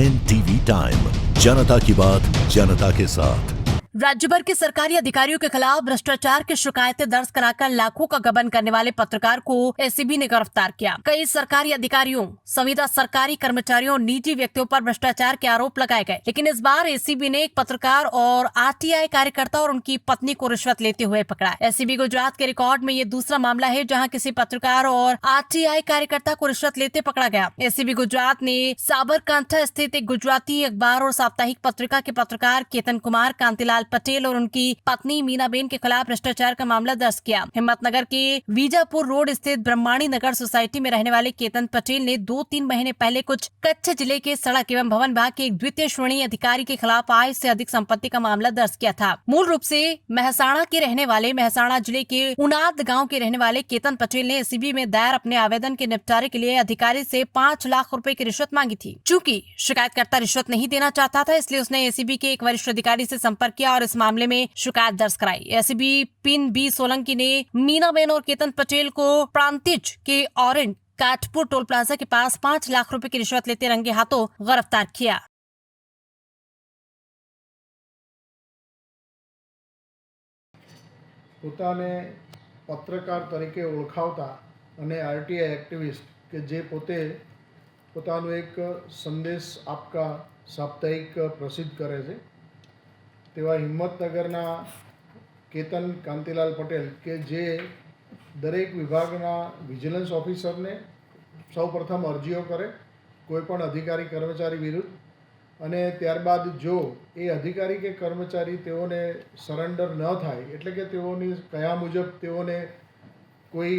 NTV time, जनता की बात जनता के साथ। राज्य भर के सरकारी अधिकारियों के खिलाफ भ्रष्टाचार की शिकायतें दर्ज कराकर लाखों का गबन करने वाले पत्रकार को एसीबी ने गिरफ्तार किया। कई सरकारी अधिकारियों, संविदा सरकारी कर्मचारियों और निजी व्यक्तियों पर भ्रष्टाचार के आरोप लगाए गए, लेकिन इस बार एसीबी ने एक पत्रकार और आरटीआई कार्यकर्ता और उनकी पत्नी को रिश्वत लेते हुए पकड़ा। एसीबी गुजरात के रिकॉर्ड में ये दूसरा मामला है जहाँ किसी पत्रकार और आरटीआई कार्यकर्ता को रिश्वत लेते पकड़ा गया। एसीबी गुजरात ने साबरकांठा स्थित एक गुजराती अखबार और साप्ताहिक पत्रिका के पत्रकार केतन कुमार, कांतिलाल पटेल और उनकी पत्नी मीनाबेन के खिलाफ भ्रष्टाचार का मामला दर्ज किया। हिम्मतनगर के वीजापुर रोड स्थित ब्रह्माणी नगर सोसाइटी में रहने वाले केतन पटेल ने 2-3 महीने पहले कुछ कच्छ जिले के सड़क एवं भवन विभाग के एक द्वितीय श्रेणी अधिकारी के खिलाफ आय से अधिक संपत्ति का मामला दर्ज किया था। मूल रूप से महसाणा के रहने वाले, महसाणा जिले के उनाद गाँव के रहने वाले केतन पटेल ने एसीबी में दायर अपने आवेदन के निपटारे के लिए अधिकारी से 5 लाख रुपए की रिश्वत मांगी थी। चूंकि शिकायतकर्ता रिश्वत नहीं देना चाहता था, इसलिए उसने एसीबी के एक वरिष्ठ अधिकारी से संपर्क किया और इस मामले में शिकायत दर्ज कराई। एसीबी पिन बी सोलंकी ने मीनाबेन और केतन पटेल को प्रांतिज के ऑरेंज काठपुर टोल प्लाजा के पास 5 लाख रुपए की रिश्वत लेते रंगे हाथों गिरफ्तार किया। પોતાને પત્રકાર તરીકે ઓળખાવતા અને આરટીઆઈ એક્ટિવિસ્ટ કે જે પોતે પોતાનું એક સંદેશ આપકા સાપ્તાહિક પ્રસિદ્ધ કરે છે તેવા હિંમતનગરના કેતન કાંતિલાલ પટેલ કે જે દરેક વિભાગના વિજિલન્સ ઓફિસરને સૌપ્રથમ અરજીઓ કરે કોઈપણ અધિકારી કર્મચારી વિરુદ્ધ અને ત્યારબાદ જો એ અધિકારી કે કર્મચારી તેઓને સરેન્ડર ન થાય એટલે કે તેઓની કયા મુજબ તેઓને કોઈ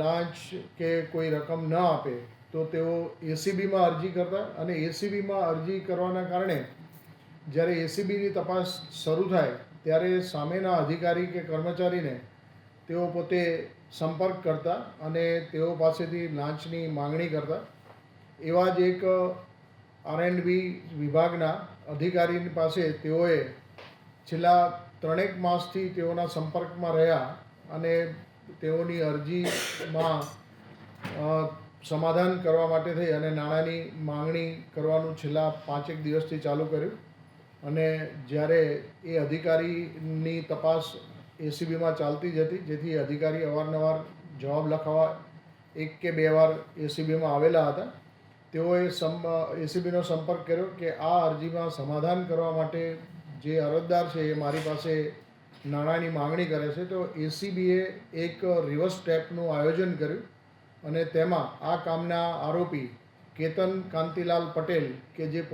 લાંચ કે કોઈ રકમ ન આપે તો તેઓ એસીબીમાં અરજી કરતા અને એસીબીમાં અરજી કરવાના કારણે જ્યારે એસીબીની તપાસ શરૂ થાય ત્યારે સામેના અધિકારી કે કર્મચારીને તેઓ પોતે સંપર્ક કરતા અને તેઓ પાસેથી લાંચની માંગણી કરતા। એવા જ એક R&B વિભાગના અધિકારીની પાસે તેઓએ છેલ્લા 3 માસથી તેઓના સંપર્કમાં રહ્યા અને તેઓની અરજીમાં સમાધાન કરવા માટે થઈ અને નાણાંની માંગણી કરવાનું છેલ્લા 5 દિવસથી ચાલુ કર્યું અને જ્યારે એ અધિકારીની તપાસ એસીબીમાં ચાલતી જ હતી જેથી અધિકારી અવારનવાર જવાબ લખાવવા 1 કે 2 વાર એસીબીમાં આવેલા હતા। તેઓએ એસીબીનો સંપર્ક કર્યો કે આ અરજીમાં સમાધાન કરવા માટે જે અરજદાર છે એ મારી પાસે નાણાંની માંગણી કરે છે તો એસીબીએ એક રિવર્સ સ્ટેપનું આયોજન કર્યું અને તેમાં આ કામના આરોપી કેતન કાંતિલાલ પટેલ કે જે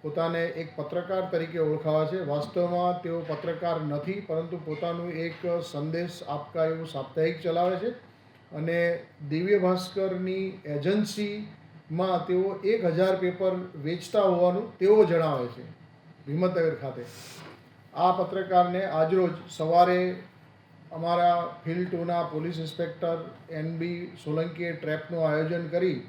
પોતાને એક પત્રકાર તરીકે ઓળખાવે છે, વાસ્તવમાં તેઓ પત્રકાર નથી પરંતુ પોતાનું એક સંદેશ આપકા એવું સાપ્તાહિક ચલાવે છે અને દિવ્ય ભાસ્કરની એજન્સીમાં તેઓ 1000 પેપર વેચતા હોવાનું તેઓ જણાવે છે હિંમતનગર ખાતે। આ પત્રકારને આજરોજ સવારે અમારા ફિલ્ડ 2ના પોલીસ ઇન્સ્પેક્ટર NB સોલંકીએ ટ્રેપનું આયોજન કરી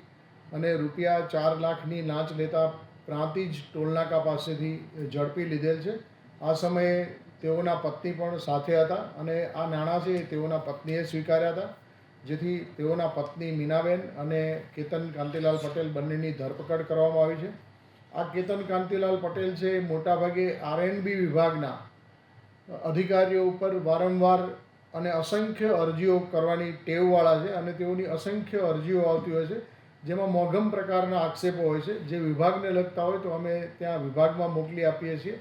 અને રૂપિયા 4 લાખની લાંચ લેતા પ્રાંતિજ ટોલનાકા પાસેથી ઝડપી લીધેલ છે। આ સમયે તેઓના પત્ની પણ સાથે હતા અને આ નાણાં છે તેઓના પત્નીએ સ્વીકાર્યા હતા જેથી તેઓના પત્ની મીનાબેન અને કેતન કાંતિલાલ પટેલ બંનેની ધરપકડ કરવામાં આવી છે। આ કેતન કાંતિલાલ પટેલ છે મોટાભાગે R&B વિભાગના અધિકારીઓ ઉપર વારંવાર અને અસંખ્ય અરજીઓ કરવાની ટેવવાળા છે અને તેઓની અસંખ્ય અરજીઓ આવતી હોય છે જેમાં મોઘમ પ્રકારના આક્ષેપો હોય છે જે વિભાગને લગતા હોય તો અમે ત્યાં વિભાગમાં મોકલી આપીએ છીએ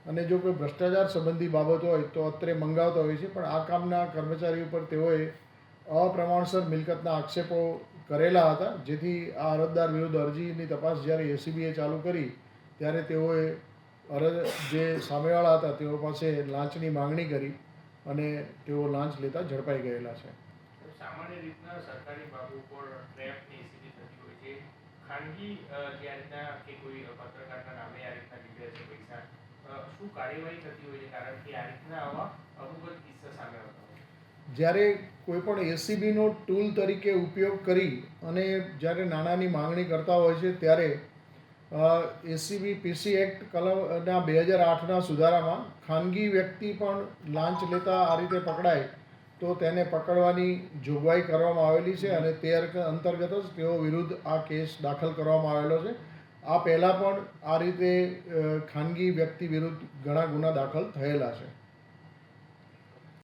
અને જો કોઈ ભ્રષ્ટાચાર સંબંધી બાબત હોય તો અત્રે મંગાવતા હોય છે। પણ આ કામના કર્મચારી ઉપર તેઓએ અપ્રમાણસર મિલકતના આક્ષેપો કરેલા હતા જેથી આ અરજદાર વિરુદ્ધ અરજીની તપાસ જ્યારે એસીબીએ ચાલુ કરી ત્યારે તેઓએ જે સામેવાળા હતા તેઓ પાસે લાંચની માંગણી કરી અને તેઓ લાંચ લેતા ઝડપાઈ ગયેલા છે। સામાન્ય રીતના સરકારી બાબુ પર ટ્રેપની સ્થિતિ થતી હોય છે, ખાનગી જે આ રીતના કે કોઈ પત્રકારના નામે આ રીતના નીકળે છે પૈસા, શું કાર્યવાહી થતી હોય છે? કારણ કે આ રીતના આવા અમુક જ કિસ્સા સામે આવતા હોય છે। જ્યારે કોઈપણ એસીબીનો ટૂલ તરીકે ઉપયોગ કરી અને જ્યારે નાણાંની માંગણી કરતા હોય છે ત્યારે એસીબી પીસી એક્ટ કલમના 2008ના સુધારામાં ખાનગી વ્યક્તિ પણ લાંચ લેતા આ રીતે પકડાય તો તેને પકડવાની જોગવાઈ કરવામાં આવેલી છે અને તે અંતર્ગત જ તેઓ વિરુદ્ધ આ કેસ દાખલ કરવામાં આવેલો છે। આ પહેલાં પણ આ રીતે ખાનગી વ્યક્તિ વિરુદ્ધ ઘણા ગુના દાખલ થયેલા છે.